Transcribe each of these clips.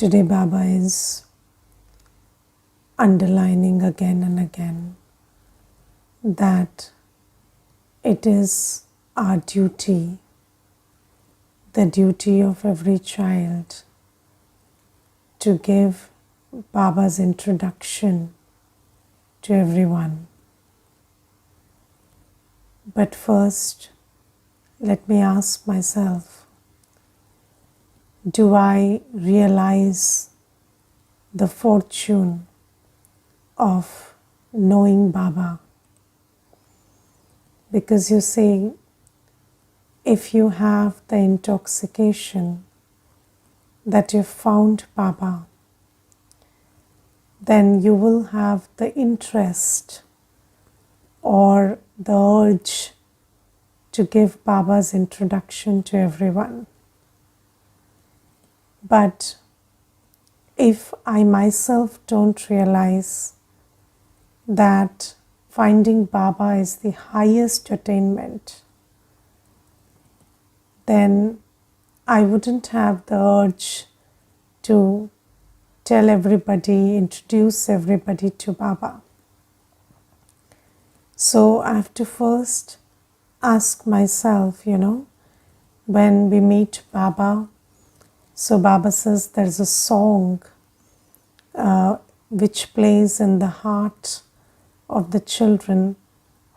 Today Baba is underlining again and again that it is our duty, the duty of every child, to give Baba's introduction to everyone. But first, let me ask myself, do I realize the fortune of knowing Baba? Because you see, if you have the intoxication that you've found Baba, then you will have the interest or the urge to give Baba's introduction to everyone. But if I myself don't realize that finding Baba is the highest attainment, then I wouldn't have the urge to tell everybody, introduce everybody to Baba. So I have to first ask myself, when we meet Baba, so Baba says there's a song which plays in the heart of the children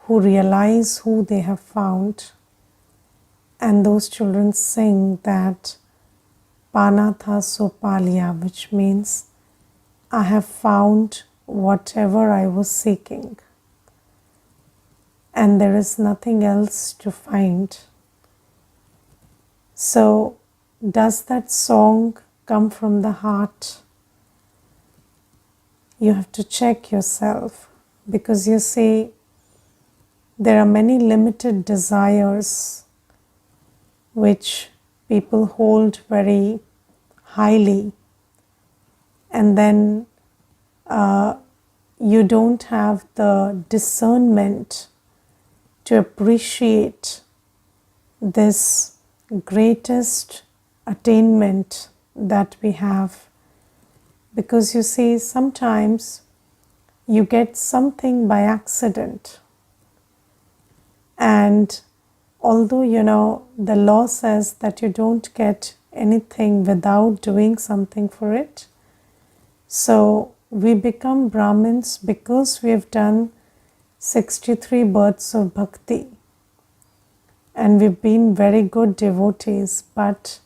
who realize who they have found. And those children sing that Pana tha so paliya, which means I have found whatever I was seeking. And there is nothing else to find. So, does that song come from the heart? You have to check yourself, because you see, there are many limited desires which people hold very highly, and then you don't have the discernment to appreciate this greatest attainment that we have. Because you see, sometimes you get something by accident, and although the law says that you don't get anything without doing something for it, so we become Brahmins because we have done 63 births of bhakti and we've been very good devotees, but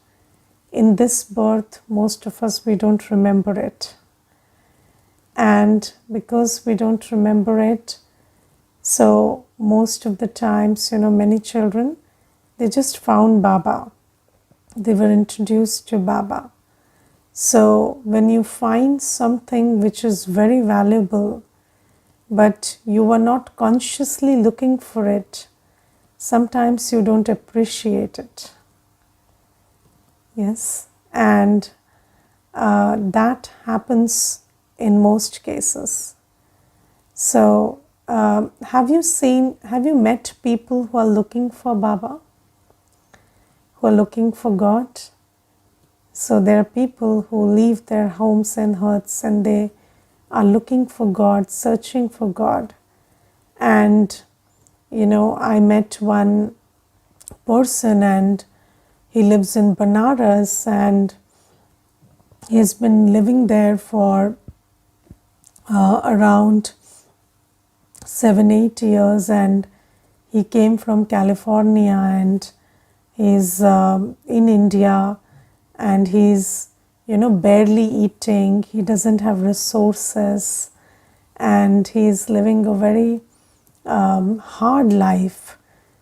in this birth most of us, we don't remember it. And because we don't remember it, so most of the times, many children, they just found Baba. They were introduced to Baba. So when you find something which is very valuable, but you were not consciously looking for it, sometimes you don't appreciate it. Yes, and that happens in most cases. So have you met people who are looking for Baba, who are looking for God? So there are people who leave their homes and hearths and they are looking for God, searching for God. And I met one person and he lives in Banaras and he's been living there for around 7-8 years, and he came from California and he's in India and he's barely eating, he doesn't have resources, and he's living a very hard life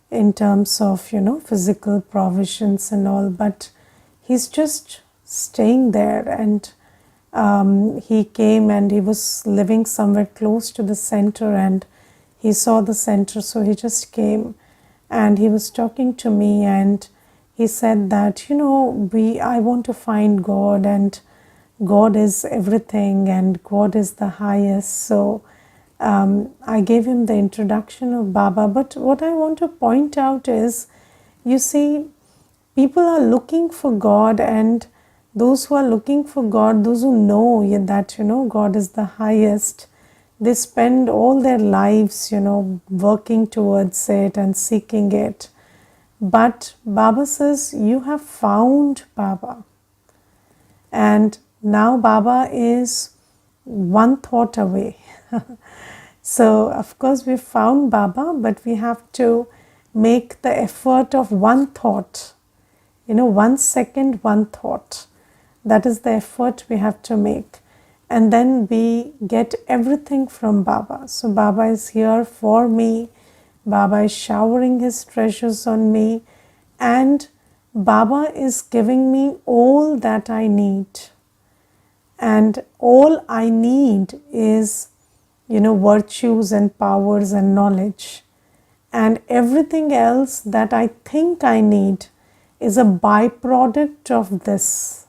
in terms of physical provisions and all, but he's just staying there. And he came and he was living somewhere close to the center and he saw the center, so he just came and he was talking to me and he said that I want to find God and God is everything and God is the highest. So I gave him the introduction of Baba. But what I want to point out is, you see, people are looking for God and those who are looking for God, those who know that, God is the highest, they spend all their lives, working towards it and seeking it. But Baba says, you have found Baba. And now Baba is one thought away. So, of course, we found Baba, but we have to make the effort of one thought. 1 second, one thought. That is the effort we have to make. And then we get everything from Baba. So Baba is here for me. Baba is showering his treasures on me. And Baba is giving me all that I need. And all I need is, virtues and powers and knowledge. And everything else that I think I need is a byproduct of this.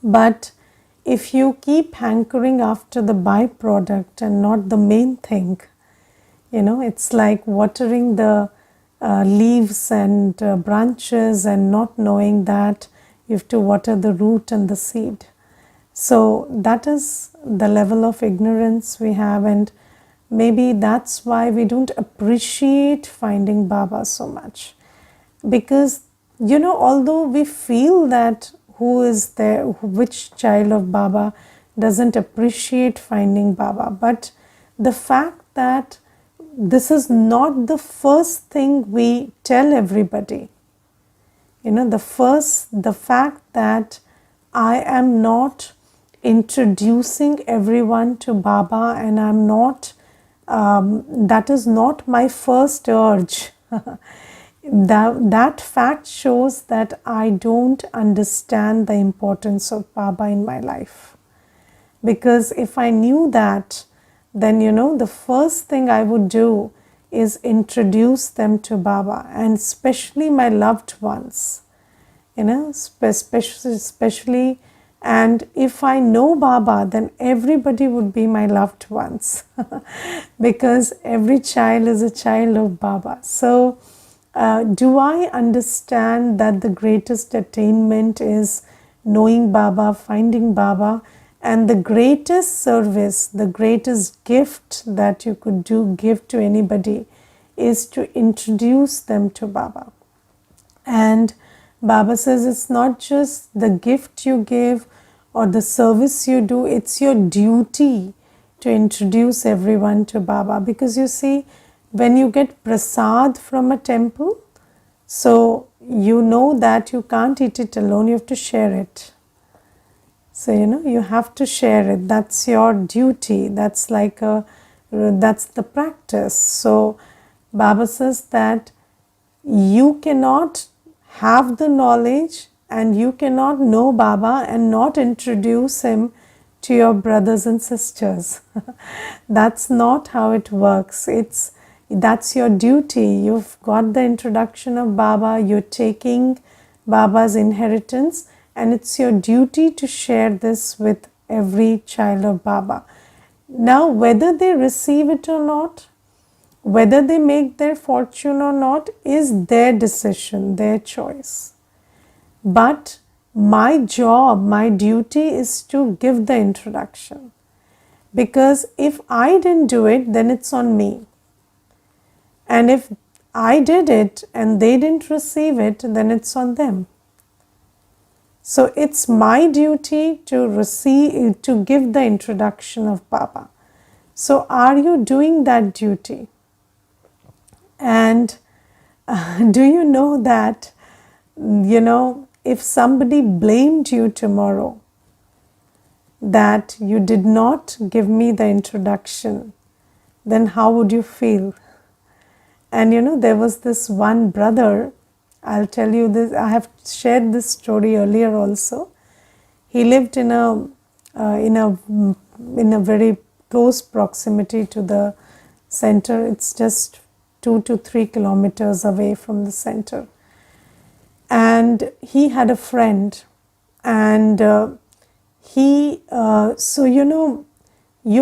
But if you keep hankering after the byproduct and not the main thing, it's like watering the leaves and branches and not knowing that you have to water the root and the seed. So that is the level of ignorance we have, and maybe that's why we don't appreciate finding Baba so much. Because, although we feel that who is there, which child of Baba doesn't appreciate finding Baba, but the fact that this is not the first thing we tell everybody. The fact that I am not introducing everyone to Baba, and I'm not, that is not my first urge. That fact shows that I don't understand the importance of Baba in my life. Because if I knew that, then the first thing I would do is introduce them to Baba, and especially my loved ones, especially. And if I know Baba, then everybody would be my loved ones because every child is a child of Baba. So do I understand that the greatest attainment is knowing Baba, finding Baba, and the greatest service, the greatest gift that you could give to anybody is to introduce them to Baba. And Baba says it's not just the gift you give or the service you do, it's your duty to introduce everyone to Baba. Because you see, when you get prasad from a temple, so you know that you can't eat it alone, you have to share it. So, you have to share it. That's your duty. That's that's the practice. So, Baba says that you cannot have the knowledge and you cannot know Baba and not introduce him to your brothers and sisters. That's not how it works. That's your duty. You've got the introduction of Baba, you're taking Baba's inheritance, and it's your duty to share this with every child of Baba. Now, whether they receive it or not, whether they make their fortune or not, is their decision, their choice. But my job, my duty is to give the introduction. Because if I didn't do it, then it's on me. And if I did it and they didn't receive it, then it's on them. So it's my duty to give the introduction of Baba. So are you doing that duty? And do you know that, if somebody blamed you tomorrow that you did not give me the introduction, then how would you feel? And there was this one brother, I'll tell you this, I have shared this story earlier also. He lived in a very close proximity to the center. It's just 2 to 3 kilometers away from the center. And he had a friend, and you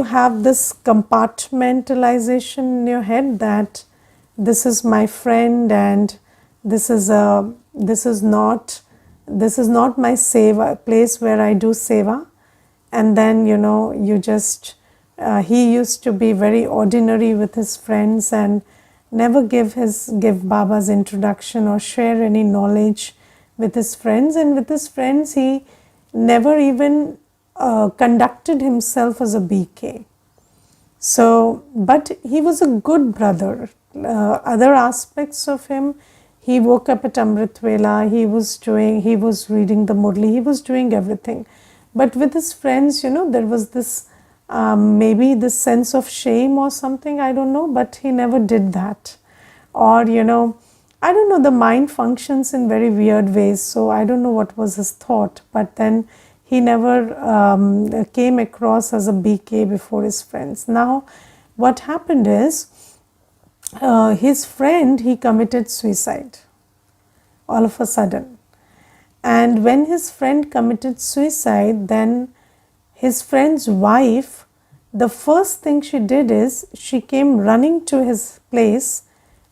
have this compartmentalization in your head that this is my friend and this is not this is not my seva place where I do seva. And then, you just, he used to be very ordinary with his friends and never give Baba's introduction or share any knowledge with his friends. And with his friends, he never even conducted himself as a BK. So, but he was a good brother. Other aspects of him, he woke up at Amrit Vela, he was reading the Murli, he was doing everything. But with his friends, there was this, maybe this sense of shame or something, I don't know, but he never did that. Or, I don't know, the mind functions in very weird ways, so I don't know what was his thought, but then he never came across as a BK before his friends. Now, what happened is, his friend, he committed suicide all of a sudden. And when his friend committed suicide, then his friend's wife, the first thing she did is she came running to his place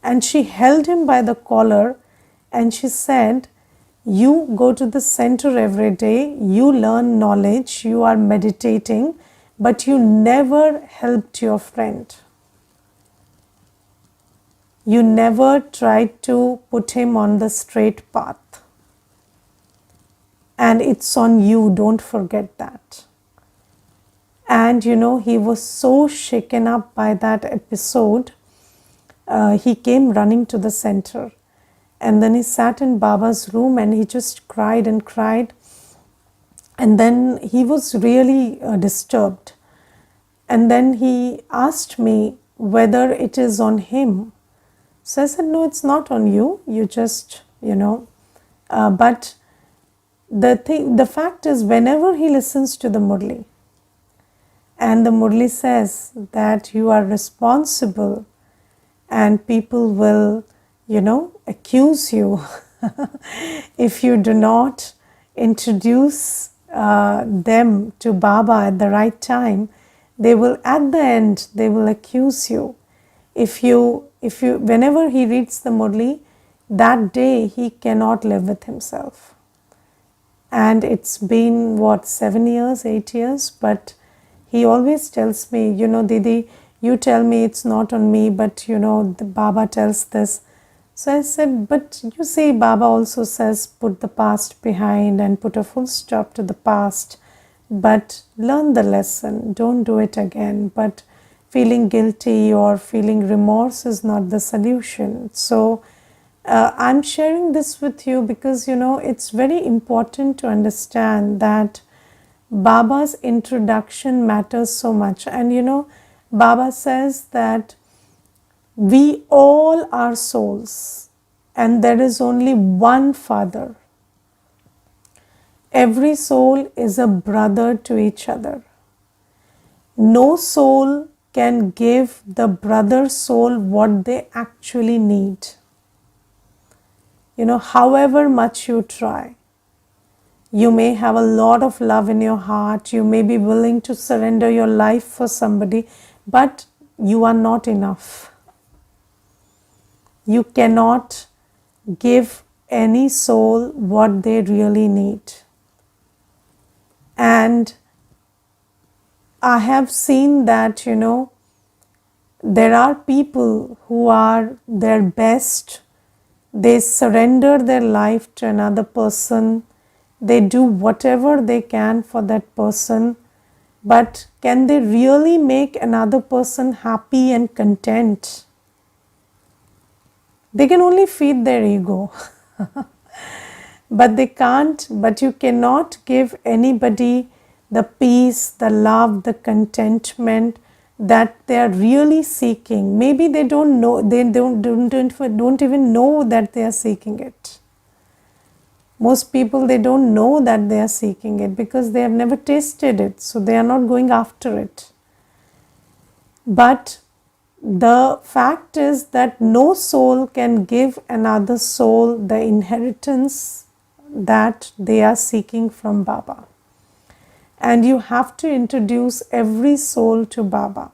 and she held him by the collar and she said, you go to the center every day, you learn knowledge, you are meditating, but you never helped your friend. You never tried to put him on the straight path. And it's on you, don't forget that. And he was so shaken up by that episode, he came running to the center. And then he sat in Baba's room and he just cried and cried. And then he was really disturbed. And then he asked me whether it is on him. So I said, no, it's not on you. You just, but the fact is, whenever he listens to the Murli and the Murli says that you are responsible and people will, accuse you if you do not introduce them to Baba at the right time, they will, at the end, they will accuse you. Whenever he reads the Murli, that day he cannot live with himself. And it's been 7 years, 8 years, but he always tells me, Didi, you tell me it's not on me, but the Baba tells this. So I said, but you see, Baba also says put the past behind and put a full stop to the past, but learn the lesson, don't do it again. But feeling guilty or feeling remorse is not the solution. So I'm sharing this with you because, it's very important to understand that Baba's introduction matters so much. And, Baba says that we all are souls and there is only one Father. Every soul is a brother to each other. No soul can give the brother soul what they actually need. However much you try, you may have a lot of love in your heart, you may be willing to surrender your life for somebody, but you are not enough. You cannot give any soul what they really need. And I have seen that, there are people who are their best. They surrender their life to another person. They do whatever they can for that person. But can they really make another person happy and content? They can only feed their ego. But you cannot give anybody the peace, the love, the contentment that they are really seeking. Maybe they don't know, they don't even know that they are seeking it. Most people, they don't know that they are seeking it because they have never tasted it, so they are not going after it. But the fact is that no soul can give another soul the inheritance that they are seeking from Baba. And you have to introduce every soul to Baba.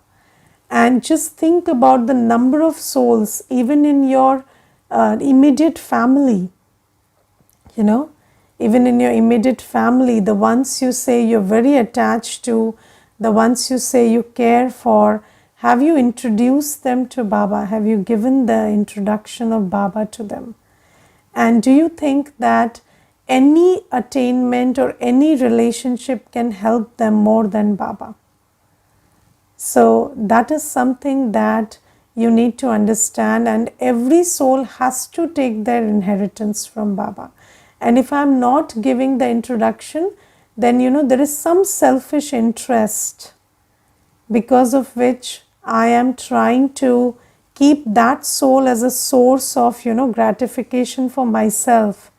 And just think about the number of souls, even in your immediate family. even in your immediate family, the ones you say you're very attached to, the ones you say you care for, have you introduced them to Baba? Have you given the introduction of Baba to them? And do you think that any attainment or any relationship can help them more than Baba? So that is something that you need to understand, and every soul has to take their inheritance from Baba. And if I am not giving the introduction, then there is some selfish interest because of which I am trying to keep that soul as a source of gratification for myself,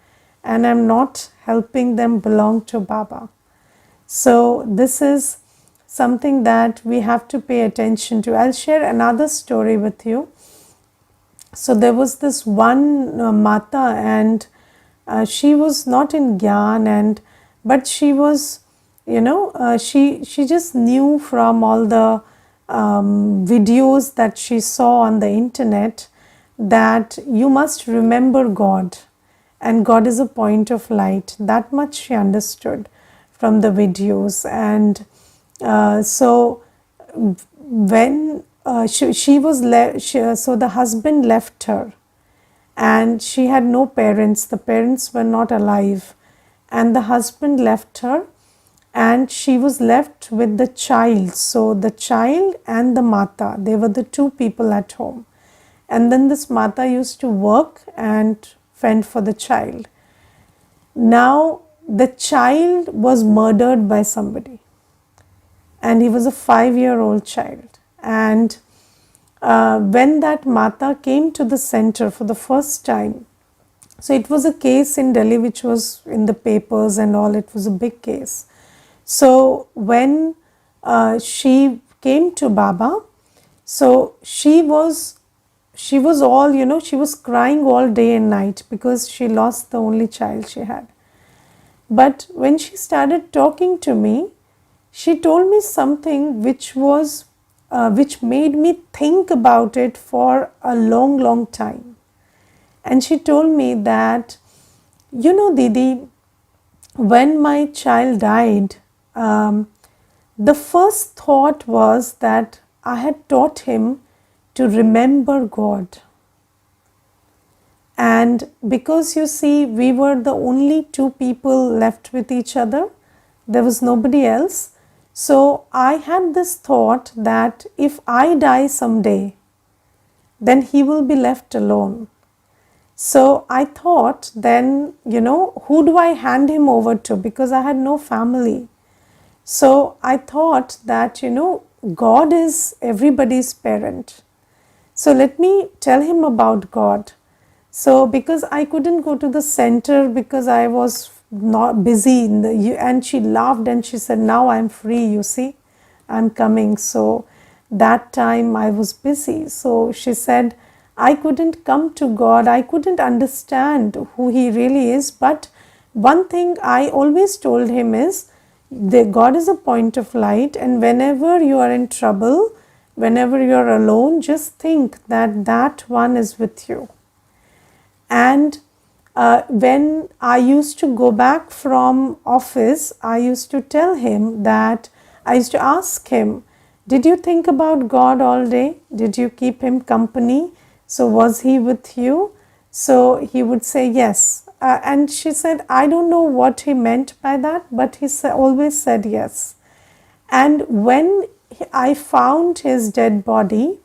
and I'm not helping them belong to Baba. So this is something that we have to pay attention to. I'll share another story with you. So there was this one Mata, and she was not in Gyan, but she was, she just knew from all the videos that she saw on the internet that you must remember God, and God is a point of light. That much she understood from the videos. And so when she was so the husband left her, and she had no parents. The parents were not alive, and the husband left her, and she was left with the child. So the child and the Mata, they were the two people at home. And then this Mata used to work and fend for the child. Now the child was murdered by somebody, and he was a 5-year-old child. And when that Mata came to the center for the first time, so it was a case in Delhi which was in the papers and all, it was a big case. So when she came to Baba, so she was all, she was crying all day and night because she lost the only child she had. But when she started talking to me, she told me something which made me think about it for a long time. And she told me that, Didi, when my child died, the first thought was that I had taught him to remember God. And because you see, we were the only two people left with each other, there was nobody else. So I had this thought that if I die someday, then he will be left alone. So I thought then, who do I hand him over to? Because I had no family. So I thought that, God is everybody's parent. So let me tell him about God. So because I couldn't go to the center because I was not busy and she laughed and she said, now I'm free, you see, I'm coming. So that time I was busy. So she said, I couldn't come to God. I couldn't understand who he really is. But one thing I always told him is that God is a point of light, and whenever you are in trouble, whenever you are alone, just think that that one is with you. And when I used to go back from office, I used to tell him that, I used to ask him, did you think about God all day? Did you keep him company? So was he with you? So he would say yes. And she said, I don't know what he meant by that, but he always said yes. And when I found his dead body,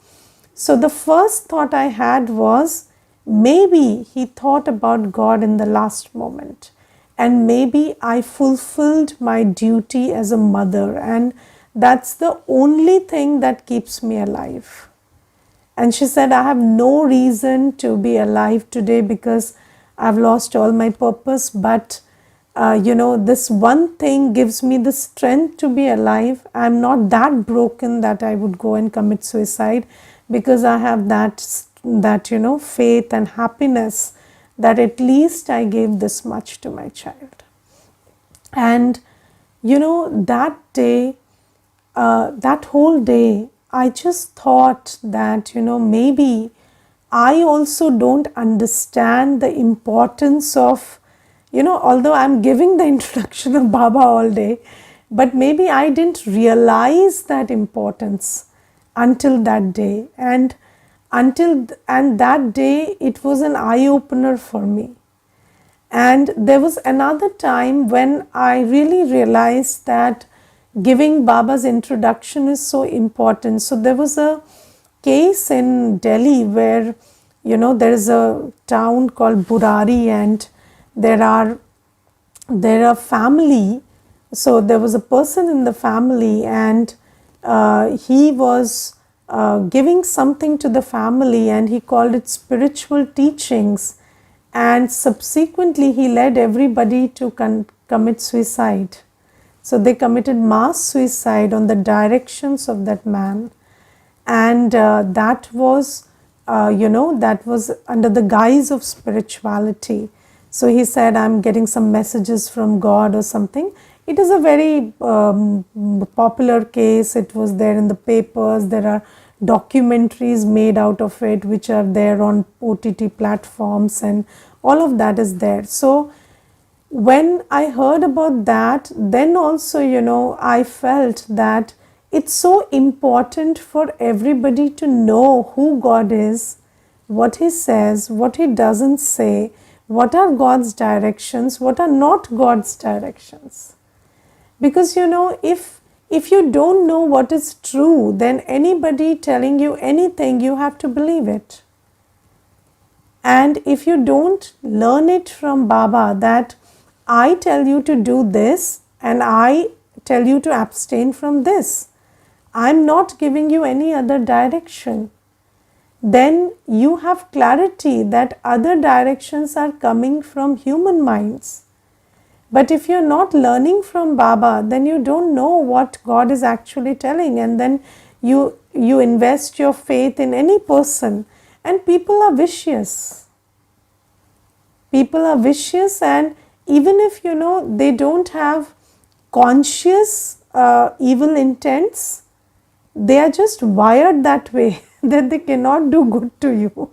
so the first thought I had was, maybe he thought about God in the last moment, and maybe I fulfilled my duty as a mother, and that's the only thing that keeps me alive. And she said, I have no reason to be alive today because I've lost all my purpose, but this one thing gives me the strength to be alive. I'm not that broken that I would go and commit suicide, because I have that faith and happiness that at least I gave this much to my child. And that day, that whole day, I just thought that maybe I also don't understand the importance of although I'm giving the introduction of Baba all day, but maybe I didn't realize that importance until that day. And that day, it was an eye opener for me. And there was another time when I really realized that giving Baba's introduction is so important. So there was a case in Delhi where, there is a town called Burari, and there are family. So there was a person in the family, and he was giving something to the family, and he called it spiritual teachings. And subsequently, he led everybody to commit suicide. So they committed mass suicide on the directions of that man. And that was under the guise of spirituality. So he said, I'm getting some messages from God or something. It is a very popular case. It was there in the papers. There are documentaries made out of it, which are there on OTT platforms, and all of that is there. So when I heard about that, then also, I felt that it's so important for everybody to know who God is, what He says, what He doesn't say, what are God's directions, what are not God's directions. Because if you don't know what is true, then anybody telling you anything, you have to believe it. And if you don't learn it from Baba, that I tell you to do this and I tell you to abstain from this, I'm not giving you any other direction, then you have clarity that other directions are coming from human minds. But if you're not learning from Baba, then you don't know what God is actually telling, and then you invest your faith in any person, and people are vicious. People are vicious, and even if they don't have conscious evil intents, they are just wired that way that they cannot do good to you.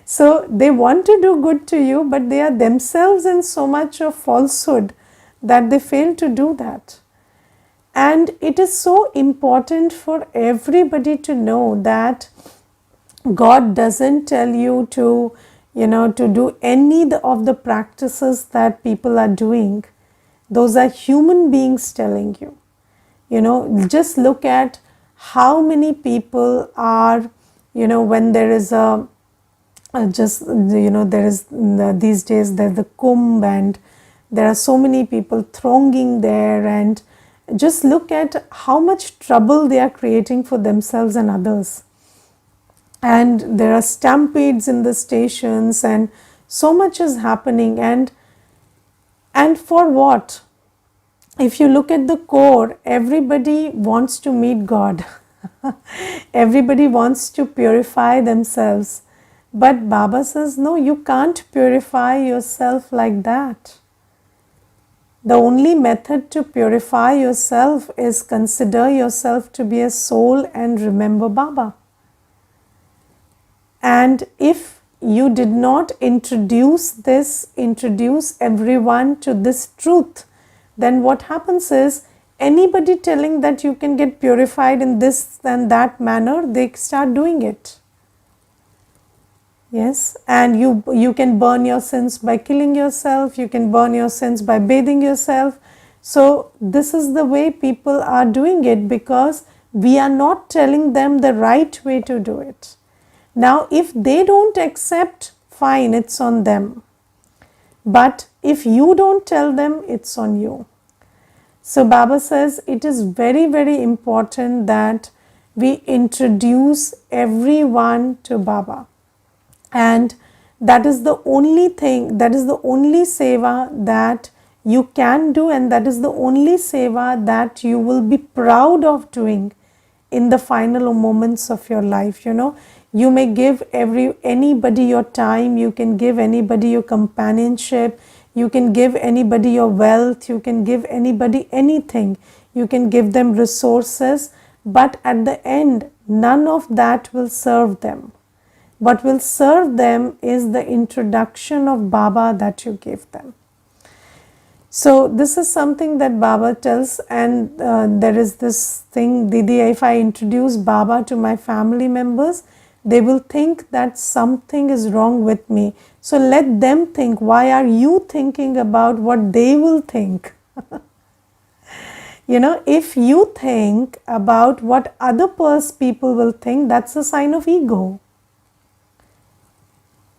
So they want to do good to you, but they are themselves in so much of falsehood that they fail to do that. And it is so important for everybody to know that God doesn't tell you to do any of the practices that people are doing. Those are human beings telling you. Just look at how many people are, when there is there is these days there's the Kumbh, and there are so many people thronging there, and just look at how much trouble they are creating for themselves and others. And there are stampedes in the stations, and so much is happening, and for what? If you look at the core, everybody wants to meet God. Everybody wants to purify themselves. But Baba says, no, you can't purify yourself like that. The only method to purify yourself is consider yourself to be a soul and remember Baba. And if you did not introduce everyone to this truth, then what happens is, anybody telling that you can get purified in this and that manner, they start doing it. Yes, and you can burn your sins by killing yourself, you can burn your sins by bathing yourself. So this is the way people are doing it, because we are not telling them the right way to do it. Now, if they don't accept, fine, it's on them. But if you don't tell them, it's on you. So Baba says it is very, very important that we introduce everyone to Baba. And that is the only thing, that is the only seva that you can do, and that is the only seva that you will be proud of doing in the final moments of your life. You may give anybody your time, you can give anybody your companionship, you can give anybody your wealth, you can give anybody anything, you can give them resources, but at the end, none of that will serve them. What will serve them is the introduction of Baba that you give them. So this is something that Baba tells, and there is this thing, Didi, if I introduce Baba to my family members, they will think that something is wrong with me. So let them think. Why are you thinking about what they will think? If you think about what other people will think, that's a sign of ego.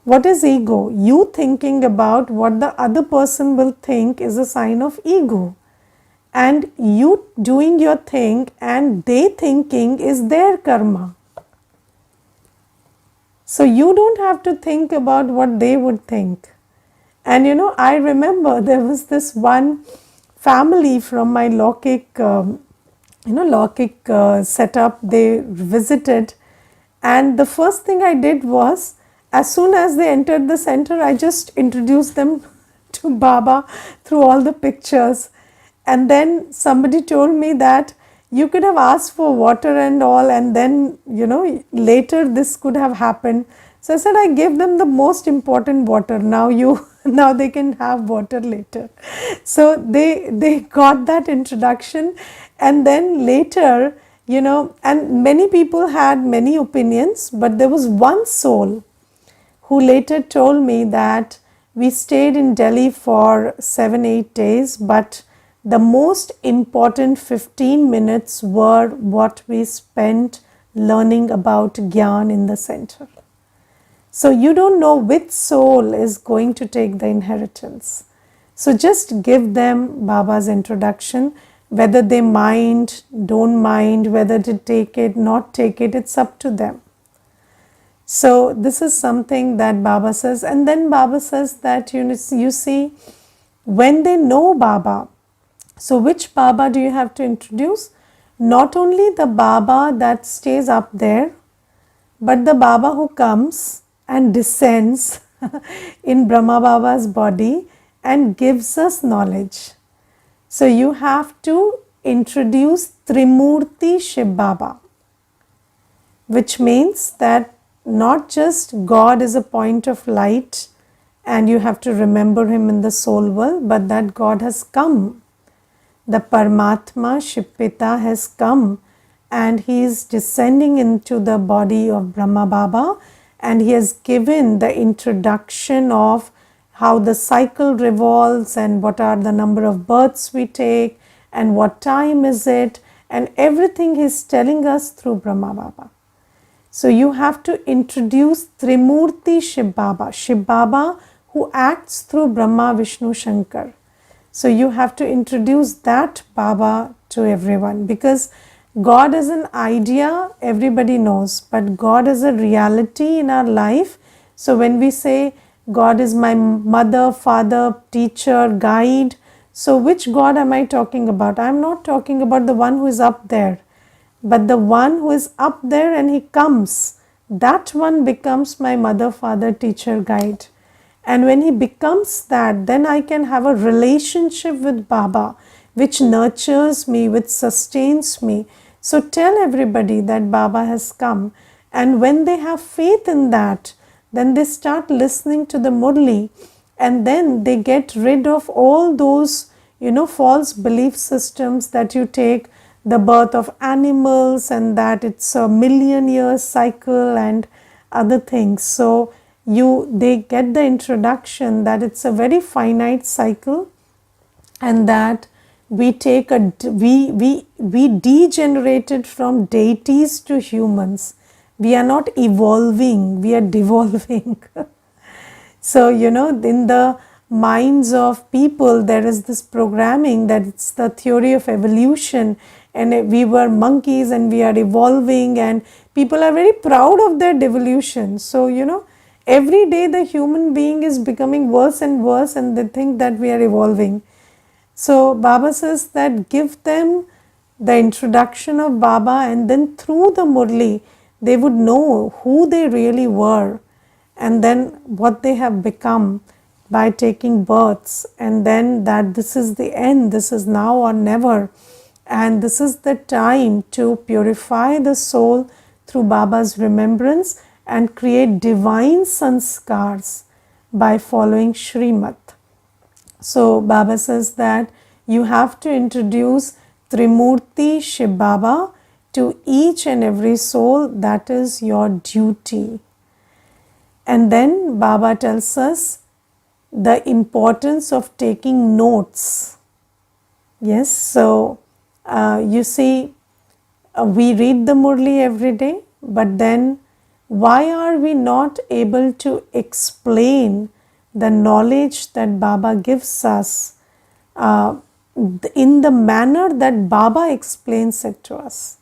What is ego? You thinking about what the other person will think is a sign of ego. And you doing your thing and they thinking is their karma. So you don't have to think about what they would think. And I remember there was this one family from my Lokik, setup they visited. And the first thing I did was, as soon as they entered the center, I just introduced them to Baba through all the pictures. And then somebody told me that you could have asked for water and all, and then, later this could have happened. So I said, I gave them the most important water. Now now they can have water later. So they got that introduction, and then later, and many people had many opinions, but there was one soul who later told me that we stayed in Delhi for 7-8 days, but the most important 15 minutes were what we spent learning about Gyan in the center. So you don't know which soul is going to take the inheritance. So just give them Baba's introduction, whether they mind, don't mind, whether to take it, not take it, it's up to them. So this is something that Baba says. And then Baba says that you see, when they know Baba, so which Baba do you have to introduce? Not only the Baba that stays up there, but the Baba who comes and descends in Brahma Baba's body and gives us knowledge. So you have to introduce Trimurti Shiv Baba, which means that not just God is a point of light and you have to remember him in the soul world, but that God has come. The Paramatma Shilpa has come and he is descending into the body of Brahma Baba, and he has given the introduction of how the cycle revolves and what are the number of births we take and what time is it, and everything he is telling us through Brahma Baba. So you have to introduce Trimurti Shiv Baba who acts through Brahma, Vishnu, Shankar. So you have to introduce that Baba to everyone, because God is an idea, everybody knows, but God is a reality in our life. So when we say God is my mother, father, teacher, guide, so which God am I talking about? I am not talking about the one who is up there, but the one who is up there and he comes, that one becomes my mother, father, teacher, guide. And when he becomes that, then I can have a relationship with Baba, which nurtures me, which sustains me. So tell everybody that Baba has come. And when they have faith in that, then they start listening to the Murli, and then they get rid of all those, false belief systems that you take the birth of animals and that it's a million year cycle and other things. So they get the introduction that it's a very finite cycle, and that we take we degenerated from deities to humans. We are not evolving, we are devolving. So in the minds of people there is this programming that it's the theory of evolution, and we were monkeys and we are evolving, and people are very proud of their devolution. So every day the human being is becoming worse and worse, and they think that we are evolving. So Baba says that give them the introduction of Baba, and then through the Murli they would know who they really were, and then what they have become by taking births, and then that this is the end, this is now or never, and this is the time to purify the soul through Baba's remembrance and create divine sanskars by following Shrimat. So Baba says that you have to introduce Trimurti Shiv Baba to each and every soul. That is your duty. And then Baba tells us the importance of taking notes. Yes, so you see, we read the Murli every day, but then why are we not able to explain the knowledge that Baba gives us in the manner that Baba explains it to us?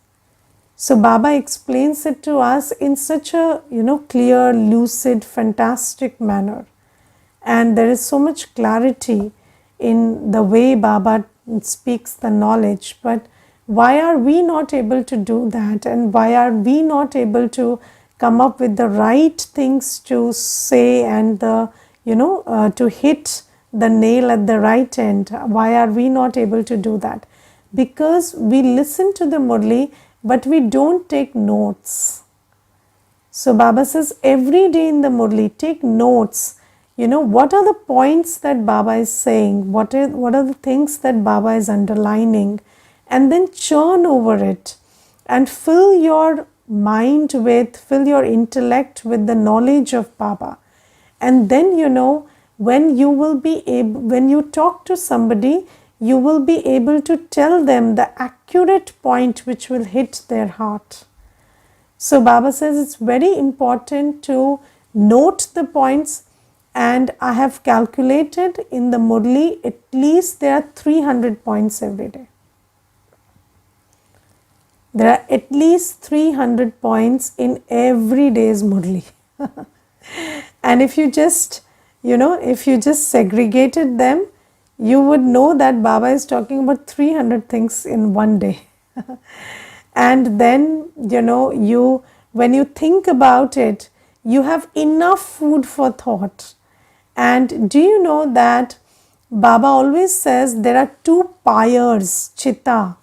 So Baba explains it to us in such a clear, lucid, fantastic manner, and there is so much clarity in the way Baba speaks the knowledge. But why are we not able to do that, and why are we not able to come up with the right things to say and the to hit the nail at the right end? Why are we not able to do that? Because we listen to the Murli but we don't take notes. So Baba says every day in the Murli, take notes. What are the points that Baba is saying? What are the things that Baba is underlining? And then churn over it and fill your mind with, fill your intellect with the knowledge of Baba. And then when you will be able, when you talk to somebody, you will be able to tell them the accurate point which will hit their heart. So Baba says it's very important to note the points, and I have calculated in the Murli at least there are 300 points every day. There are at least 300 points in every day's Murli. And if you just segregated them, you would know that Baba is talking about 300 things in one day. And then when you think about it, you have enough food for thought. And do you know that Baba always says there are two pyres, chitta.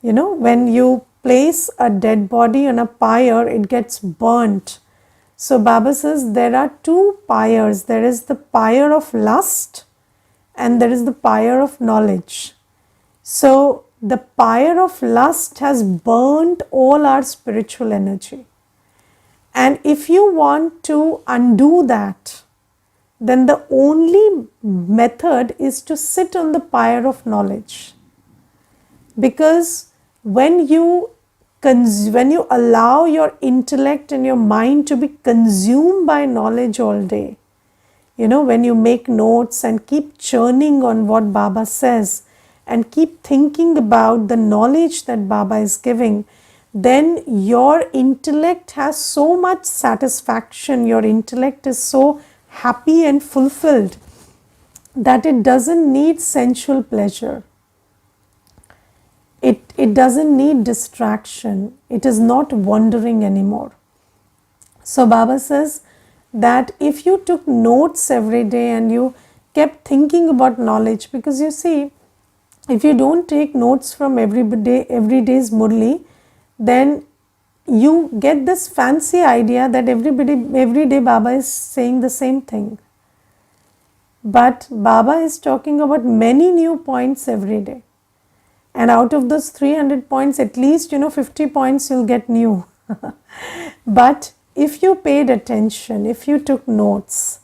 When you place a dead body on a pyre, it gets burnt. So Baba says there are two pyres. There is the pyre of lust and there is the pyre of knowledge. So the pyre of lust has burnt all our spiritual energy. And if you want to undo that, then the only method is to sit on the pyre of knowledge. Because when you allow your intellect and your mind to be consumed by knowledge all day, when you make notes and keep churning on what Baba says and keep thinking about the knowledge that Baba is giving, then your intellect has so much satisfaction, your intellect is so happy and fulfilled that it doesn't need sensual pleasure. It doesn't need distraction. It is not wandering anymore. So Baba says that if you took notes every day and you kept thinking about knowledge, because you see, if you don't take notes from every day's Murli, then you get this fancy idea that every day Baba is saying the same thing. But Baba is talking about many new points every day. And out of those 300 points, at least 50 points you'll get new. But if you paid attention, if you took notes,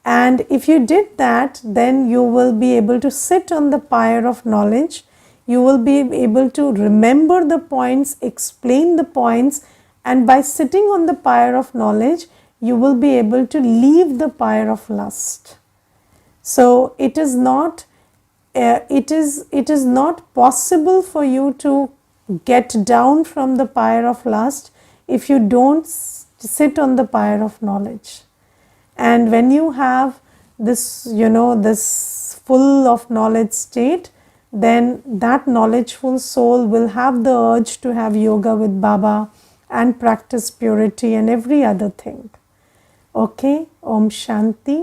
and if you did that, then you will be able to sit on the pyre of knowledge. You will be able to remember the points, explain the points, and by sitting on the pyre of knowledge, you will be able to leave the pyre of lust. So it is not possible for you to get down from the pyre of lust if you don't sit on the pyre of knowledge. And when you have this, this full of knowledge state, then that knowledgeful soul will have the urge to have yoga with Baba and practice purity and every other thing. Okay, Om Shanti.